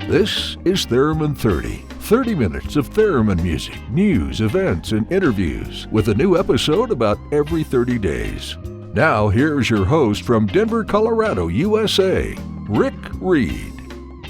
This is Theremin 30. 30 minutes of theremin music, news, events, and interviews with a new episode about every 30 days. Now, here's your host from Denver, Colorado, USA, Rick Reed.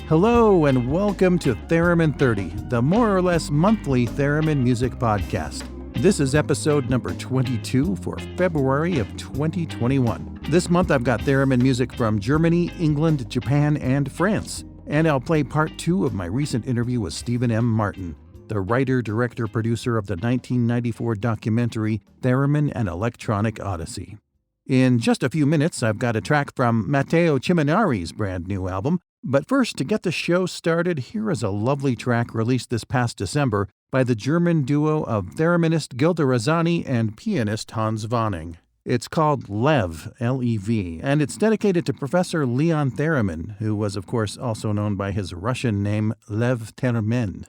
Hello and welcome to Theremin 30, the more or less monthly theremin music podcast. This is episode number 22 for February of 2021. This month I've got theremin music from Germany, England, Japan, and France. And I'll play part 2 of my recent interview with Stephen M. Martin, the writer, director, producer of the 1994 documentary Theremin and Electronic Odyssey. In just a few minutes, I've got a track from Matteo Ciminari's brand new album. But first, to get the show started, here is a lovely track released this past December by the German duo of thereminist Gilda Razzani and pianist Hans Vonning. It's called Lev, L-E-V, and it's dedicated to Professor Leon Theremin, who was, of course, also known by his Russian name Lev Termen.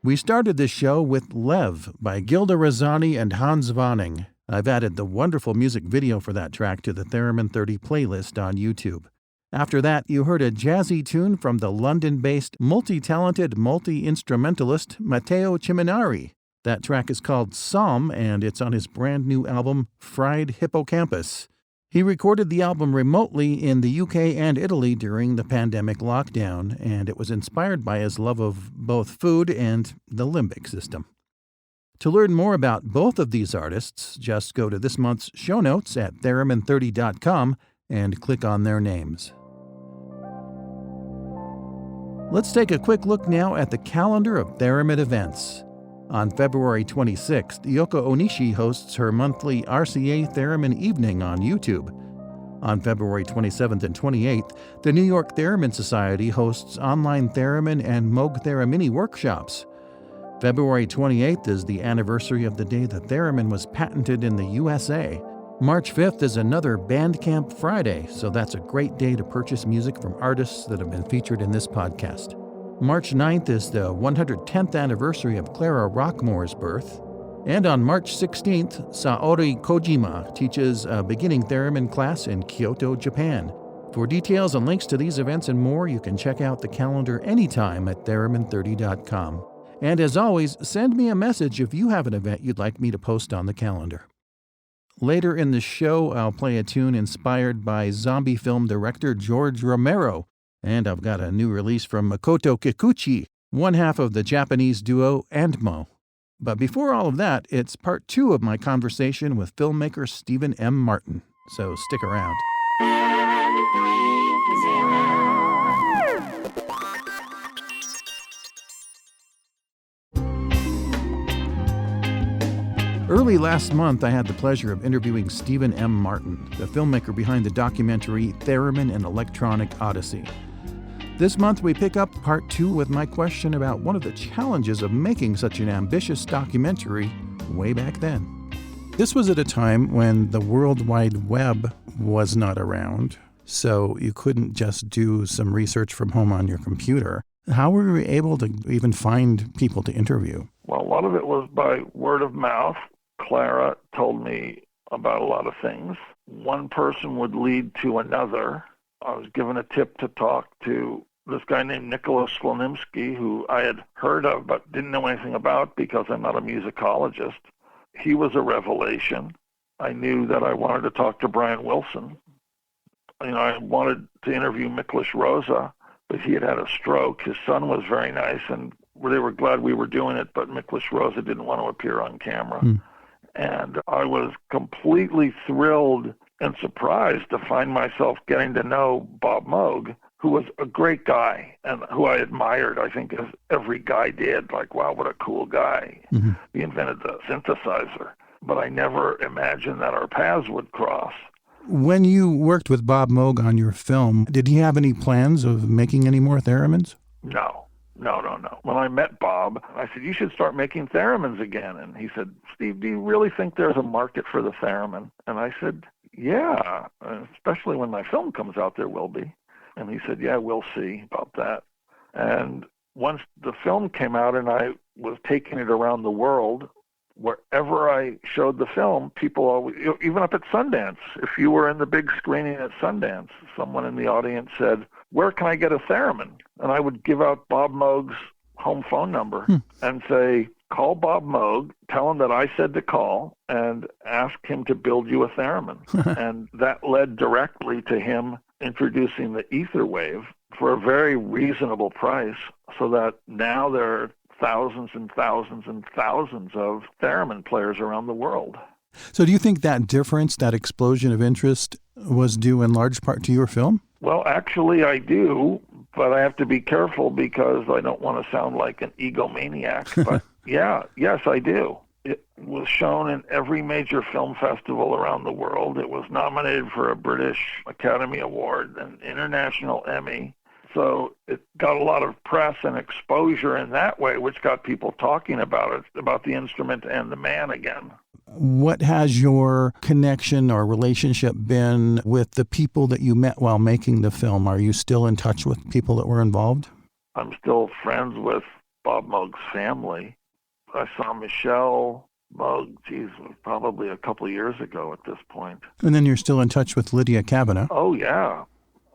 We started this show with Lev by Gilda Razani and Hans Vonning. I've added the wonderful music video for that track to the Theremin 30 playlist on YouTube. After that, you heard a jazzy tune from the London-based, multi-talented, multi-instrumentalist Matteo Ciminari. That track is called Psalm, and it's on his brand new album, Fried Hippocampus. He recorded the album remotely in the UK and Italy during the pandemic lockdown, and it was inspired by his love of both food and the limbic system. To learn more about both of these artists, just go to this month's show notes at theremin30.com and click on their names. Let's take a quick look now at the calendar of Theremin events. On February 26th, Yoko Onishi hosts her monthly RCA Theremin Evening on YouTube. On February 27th and 28th, the New York Theremin Society hosts online Theremin and Moog Theramini workshops. February 28th is the anniversary of the day the Theremin was patented in the USA. March 5th is another Bandcamp Friday, so that's a great day to purchase music from artists that have been featured in this podcast. March 9th is the 110th anniversary of Clara Rockmore's birth. And on March 16th, Saori Kojima teaches a beginning theremin class in Kyoto, Japan. For details and links to these events and more, you can check out the calendar anytime at theremin30.com. And as always, send me a message if you have an event you'd like me to post on the calendar. Later in the show, I'll play a tune inspired by zombie film director George Romero. And I've got a new release from Makoto Kikuchi, one half of the Japanese duo Andmo. But before all of that, it's part 2 of my conversation with filmmaker Stephen M. Martin. So stick around. Early last month, I had the pleasure of interviewing Stephen M. Martin, the filmmaker behind the documentary Theremin and Electronic Odyssey. This month, we pick up part 2 with my question about one of the challenges of making such an ambitious documentary way back then. This was at a time when the World Wide Web was not around, so you couldn't just do some research from home on your computer. How were you able to even find people to interview? Well, a lot of it was by word of mouth. Clara told me about a lot of things. One person would lead to another. I was given a tip to talk to this guy named Nicholas Slonimsky, who I had heard of but didn't know anything about because I'm not a musicologist. He was a revelation. I knew that I wanted to talk to Brian Wilson. I wanted to interview Miklos Rosa, but he had had a stroke. His son was very nice, and they were glad we were doing it, but Miklos Rosa didn't want to appear on camera. And I was completely thrilled and surprised to find myself getting to know Bob Moog, who was a great guy and who I admired, I think, as every guy did. Like, wow, what a cool guy. Mm-hmm. He invented the synthesizer. But I never imagined that our paths would cross. When you worked with Bob Moog on your film, did he have any plans of making any more theremins? No. When I met Bob, I said, you should start making theremins again. And he said, Steve, do you really think there's a market for the theremin? And I said, yeah, especially when my film comes out, there will be. And he said, yeah, we'll see about that. And once the film came out and I was taking it around the world, wherever I showed the film, people always, even up at Sundance, if you were in the big screening at Sundance, someone in the audience said, where can I get a theremin? And I would give out Bob Moog's home phone number and say, call Bob Moog, tell him that I said to call, and ask him to build you a theremin. And that led directly to him introducing the ether wave for a very reasonable price, so that now there are thousands and thousands and thousands of theremin players around the world. So do you think that difference, that explosion of interest, was due in large part to your film? Well, actually I do, but I have to be careful because I don't want to sound like an egomaniac. But yes, I do. It was shown in every major film festival around the world. It was nominated for a British Academy Award, an International Emmy. So it got a lot of press and exposure in that way, which got people talking about it, about the instrument and the man again. What has your connection or relationship been with the people that you met while making the film? Are you still in touch with people that were involved? I'm still friends with Bob Moog's family. I saw Michelle Moog, probably a couple of years ago at this point. And then you're still in touch with Lydia Kavanaugh. Oh, yeah.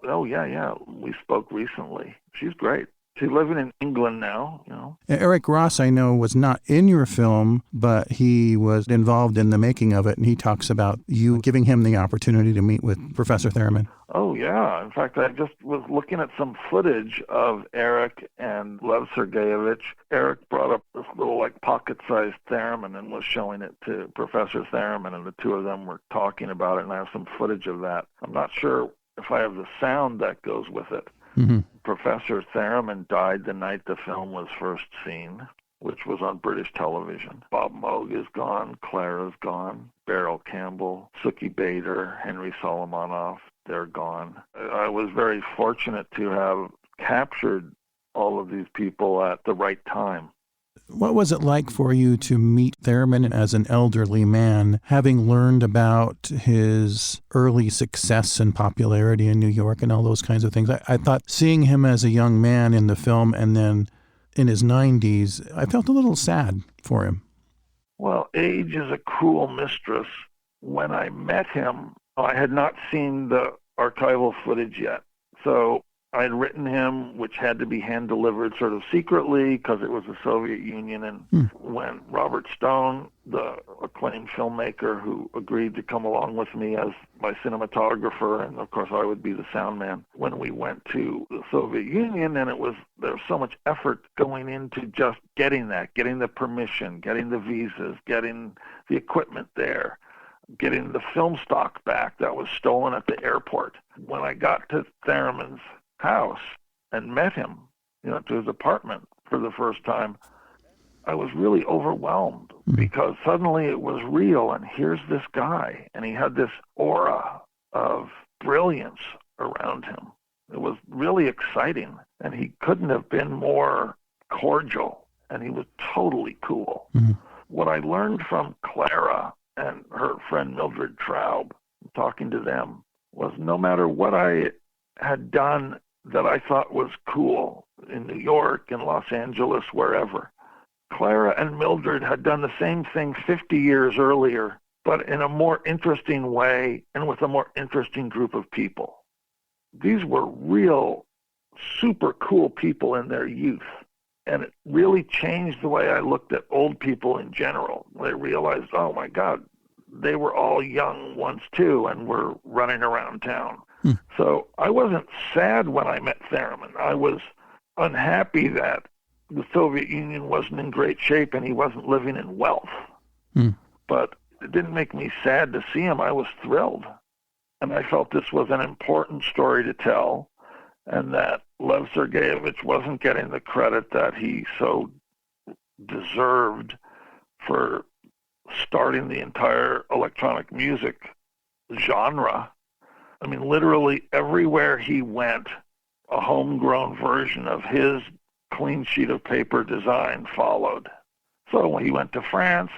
We spoke recently. She's great. She's living in England now, you know. Eric Ross, I know, was not in your film, but he was involved in the making of it, and he talks about you giving him the opportunity to meet with Professor Theremin. Oh, yeah. In fact, I just was looking at some footage of Eric and Lev Sergeyevich. Eric brought up this little, pocket-sized theremin and was showing it to Professor Theremin, and the two of them were talking about it, and I have some footage of that. I'm not sure if I have the sound that goes with it. Mm-hmm. Professor Theremin died the night the film was first seen, which was on British television. Bob Moog is gone, Clara's gone, Beryl Campbell, Suki Bader, Henry Solomonoff, they're gone. I was very fortunate to have captured all of these people at the right time. What was it like for you to meet Theremin as an elderly man, having learned about his early success and popularity in New York and all those kinds of things? I thought seeing him as a young man in the film and then in his 90s, I felt a little sad for him. Well, age is a cruel mistress. When I met him, I had not seen the archival footage yet. So I had written him, which had to be hand-delivered sort of secretly because it was the Soviet Union. And when Robert Stone, the acclaimed filmmaker who agreed to come along with me as my cinematographer, and of course I would be the sound man, when we went to the Soviet Union, and there was so much effort going into just getting the permission, getting the visas, getting the equipment there, getting the film stock back that was stolen at the airport. When I got to Theremin's house and met him, to his apartment for the first time, I was really overwhelmed because suddenly it was real, and here's this guy, and he had this aura of brilliance around him. It was really exciting, and he couldn't have been more cordial, and he was totally cool. Mm-hmm. What I learned from Clara and her friend Mildred Traub, talking to them, was no matter what I had done that I thought was cool in New York, in Los Angeles, wherever, Clara and Mildred had done the same thing 50 years earlier, but in a more interesting way and with a more interesting group of people. These were real, super cool people in their youth, and it really changed the way I looked at old people in general. I realized, oh my God, they were all young once too and were running around town. So I wasn't sad when I met Theremin. I was unhappy that the Soviet Union wasn't in great shape and he wasn't living in wealth. But it didn't make me sad to see him. I was thrilled. And I felt this was an important story to tell, and that Lev Sergeyevich wasn't getting the credit that he so deserved for starting the entire electronic music genre. I mean, literally everywhere he went, a homegrown version of his clean sheet of paper design followed. So when he went to France,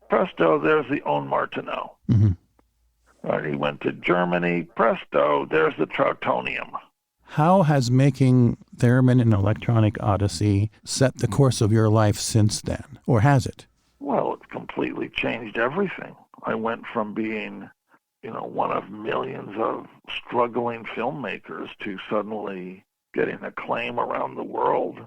presto, there's the On Martineau. Mm-hmm. Right, he went to Germany, presto, there's the Trautonium. How has making Theremin an Electronic Odyssey set the course of your life since then? Or has it? Well, it's completely changed everything. I went from being one of millions of struggling filmmakers to suddenly getting acclaim around the world.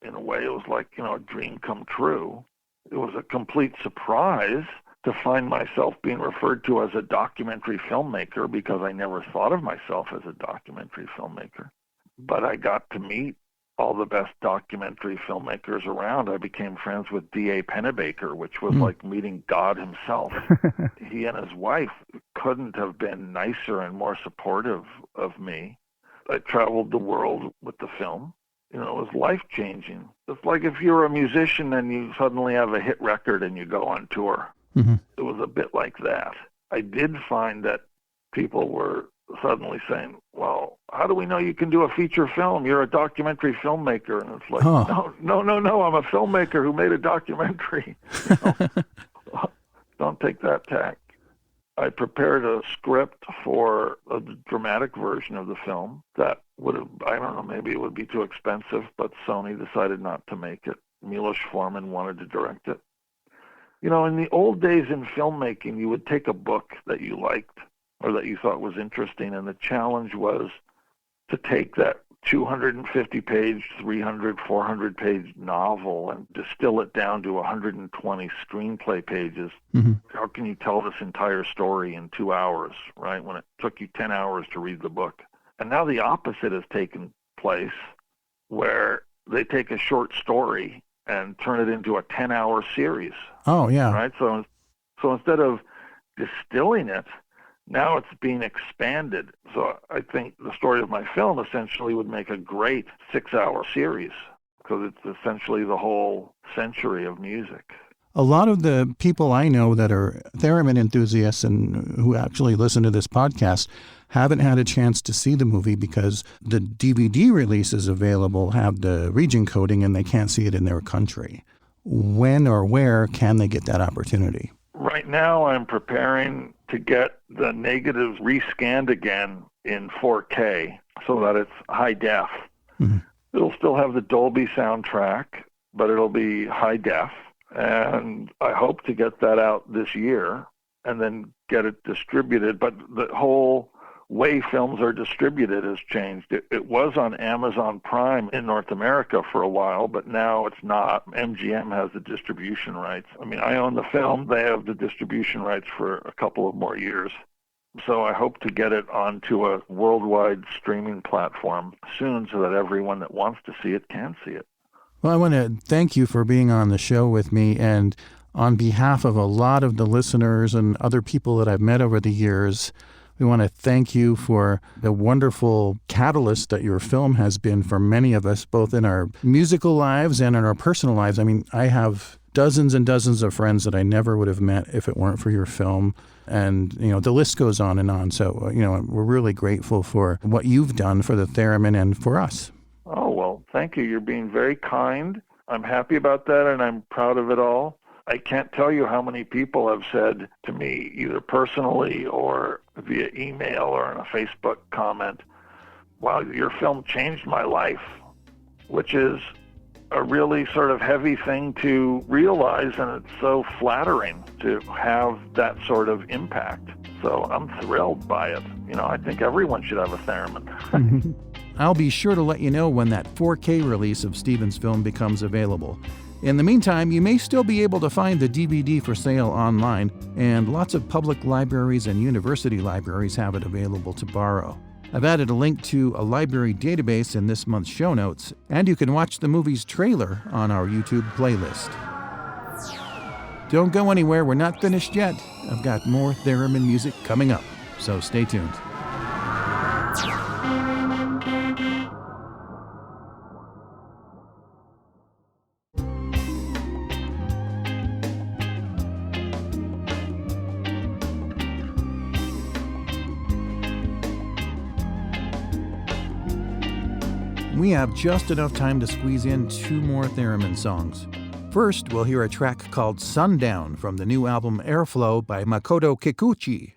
In a way, it was like, a dream come true. It was a complete surprise to find myself being referred to as a documentary filmmaker because I never thought of myself as a documentary filmmaker. But I got to meet all the best documentary filmmakers around. I became friends with D.A. Pennebaker, which was like meeting God himself. He and his wife couldn't have been nicer and more supportive of me. I traveled the world with the film. It was life-changing. It's like if you're a musician and you suddenly have a hit record and you go on tour. Mm-hmm. It was a bit like that. I did find that people were suddenly saying, well, how do we know you can do a feature film? You're a documentary filmmaker. And it's like, no, I'm a filmmaker who made a documentary. Don't take that tack. I prepared a script for a dramatic version of the film that would have, I don't know, maybe it would be too expensive, but Sony decided not to make it. Milos Forman wanted to direct it. You know, in the old days in filmmaking, you would take a book that you liked or that you thought was interesting, and the challenge was to take that 250-page, 300, 400-page novel and distill it down to 120 screenplay pages. Mm-hmm. How can you tell this entire story in 2 hours, right, when it took you 10 hours to read the book? And now the opposite has taken place, where they take a short story and turn it into a 10-hour series. Oh, yeah. Right? So instead of distilling it, now it's being expanded. So I think the story of my film essentially would make a great 6-hour series, because it's essentially the whole century of music. A lot of the people I know that are theremin enthusiasts and who actually listen to this podcast haven't had a chance to see the movie because the DVD releases available have the region coding and they can't see it in their country. When or where can they get that opportunity? Right now I'm preparing to get the negatives rescanned again in 4K so that it's high def. Mm-hmm. It'll still have the Dolby soundtrack, but it'll be high def. And I hope to get that out this year and then get it distributed. But the whole way films are distributed has changed. It was on Amazon Prime in North America for a while, but now it's not. MGM has the distribution rights. I mean, I own the film. They have the distribution rights for a couple of more years. So I hope to get it onto a worldwide streaming platform soon so that everyone that wants to see it can see it. Well, I want to thank you for being on the show with me, and on behalf of a lot of the listeners and other people that I've met over the years, we want to thank you for the wonderful catalyst that your film has been for many of us, both in our musical lives and in our personal lives. I mean, I have dozens and dozens of friends that I never would have met if it weren't for your film. And, you know, the list goes on and on. So, you know, we're really grateful for what you've done for the theremin and for us. Oh, well, thank you. You're being very kind. I'm happy about that, and I'm proud of it all. I can't tell you how many people have said to me, either personally or via email or in a Facebook comment, wow, your film changed my life, which is a really sort of heavy thing to realize, and it's so flattering to have that sort of impact. So I'm thrilled by it. You know, I think everyone should have a theremin. I'll be sure to let you know when that 4K release of Stephen's film becomes available. In the meantime, you may still be able to find the DVD for sale online, and lots of public libraries and university libraries have it available to borrow. I've added a link to a library database in this month's show notes, and you can watch the movie's trailer on our YouTube playlist. Don't go anywhere, we're not finished yet. I've got more theremin music coming up, so stay tuned. We have just enough time to squeeze in 2 more theremin songs. First, we'll hear a track called Sundown from the new album Airflow by Makoto Kikuchi.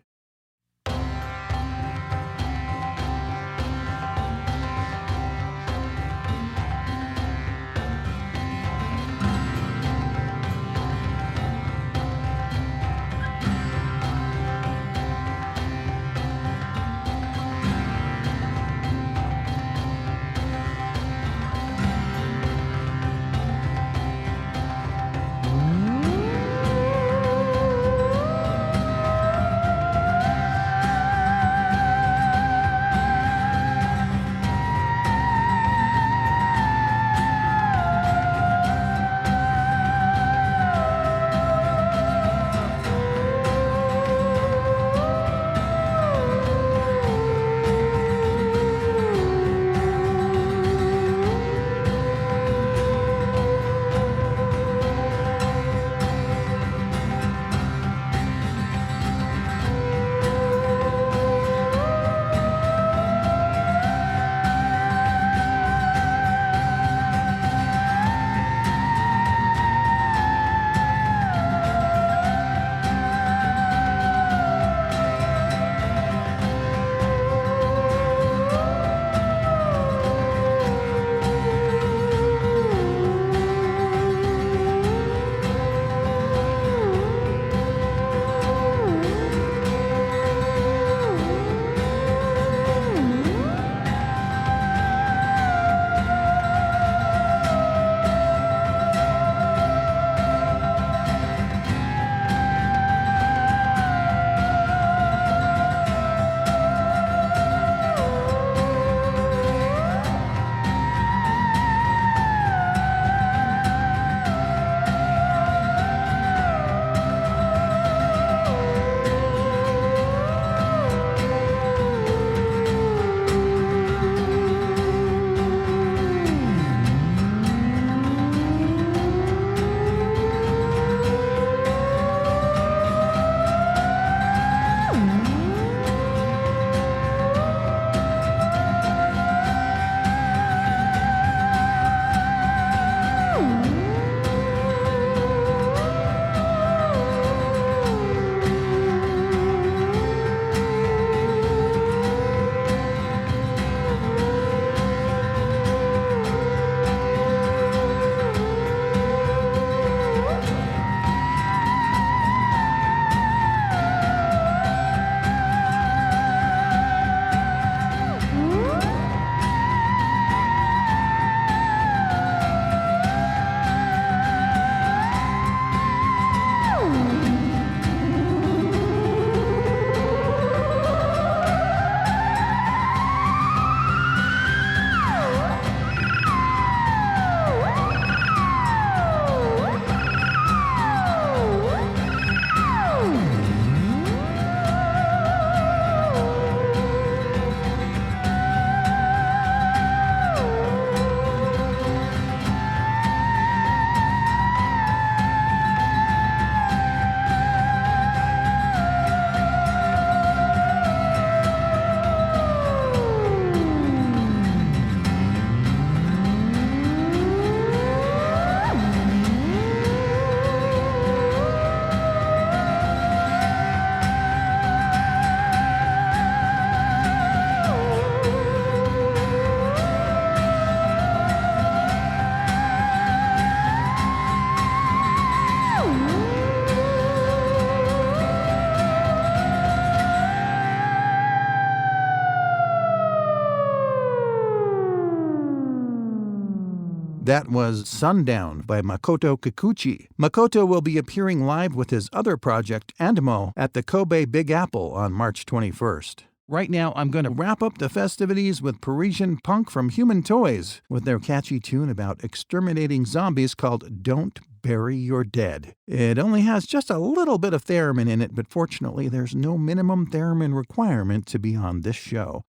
That was Sundown by Makoto Kikuchi. Makoto will be appearing live with his other project, Andmo, at the Kobe Big Apple on March 21st. Right now, I'm going to wrap up the festivities with Parisian punk from Human Toys with their catchy tune about exterminating zombies called Don't Bury Your Dead. It only has just a little bit of theremin in it, but fortunately, there's no minimum theremin requirement to be on this show.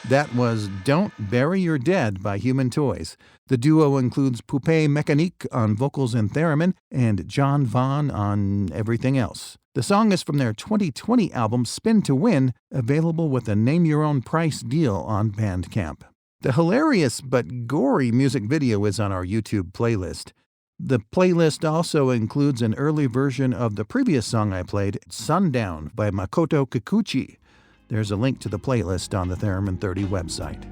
That was Don't Bury Your Dead by Human Toys. The duo includes Poupée Mécanique on vocals and theremin and John Vaughn on everything else. The song is from their 2020 album Spin to Win, available with a name-your-own-price deal on Bandcamp. The hilarious but gory music video is on our YouTube playlist. The playlist also includes an early version of the previous song I played, Sundown by Makoto Kikuchi. There's a link to the playlist on the Theremin 30 website.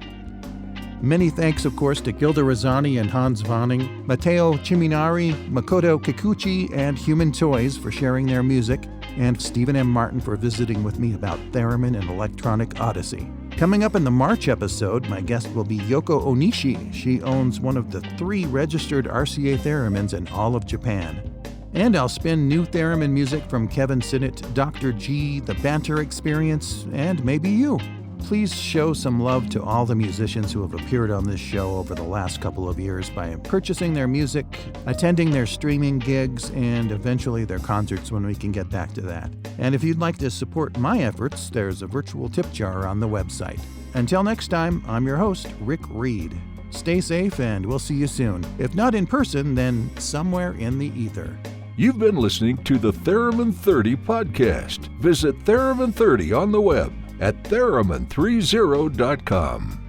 Many thanks, of course, to Gilda Razzani and Hans Vonning, Matteo Ciminari, Makoto Kikuchi, and Human Toys for sharing their music, and Stephen M. Martin for visiting with me about theremin and electronic odyssey. Coming up in the March episode, my guest will be Yoko Onishi. She owns one of the 3 registered RCA theremins in all of Japan. And I'll spin new theremin music from Kevin Sinnott, Dr. G, The Banter Experience, and maybe you. Please show some love to all the musicians who have appeared on this show over the last couple of years by purchasing their music, attending their streaming gigs, and eventually their concerts when we can get back to that. And if you'd like to support my efforts, there's a virtual tip jar on the website. Until next time, I'm your host, Rick Reed. Stay safe, and we'll see you soon. If not in person, then somewhere in the ether. You've been listening to the Theremin 30 podcast. Visit Theremin 30 on the web at theremin30.com.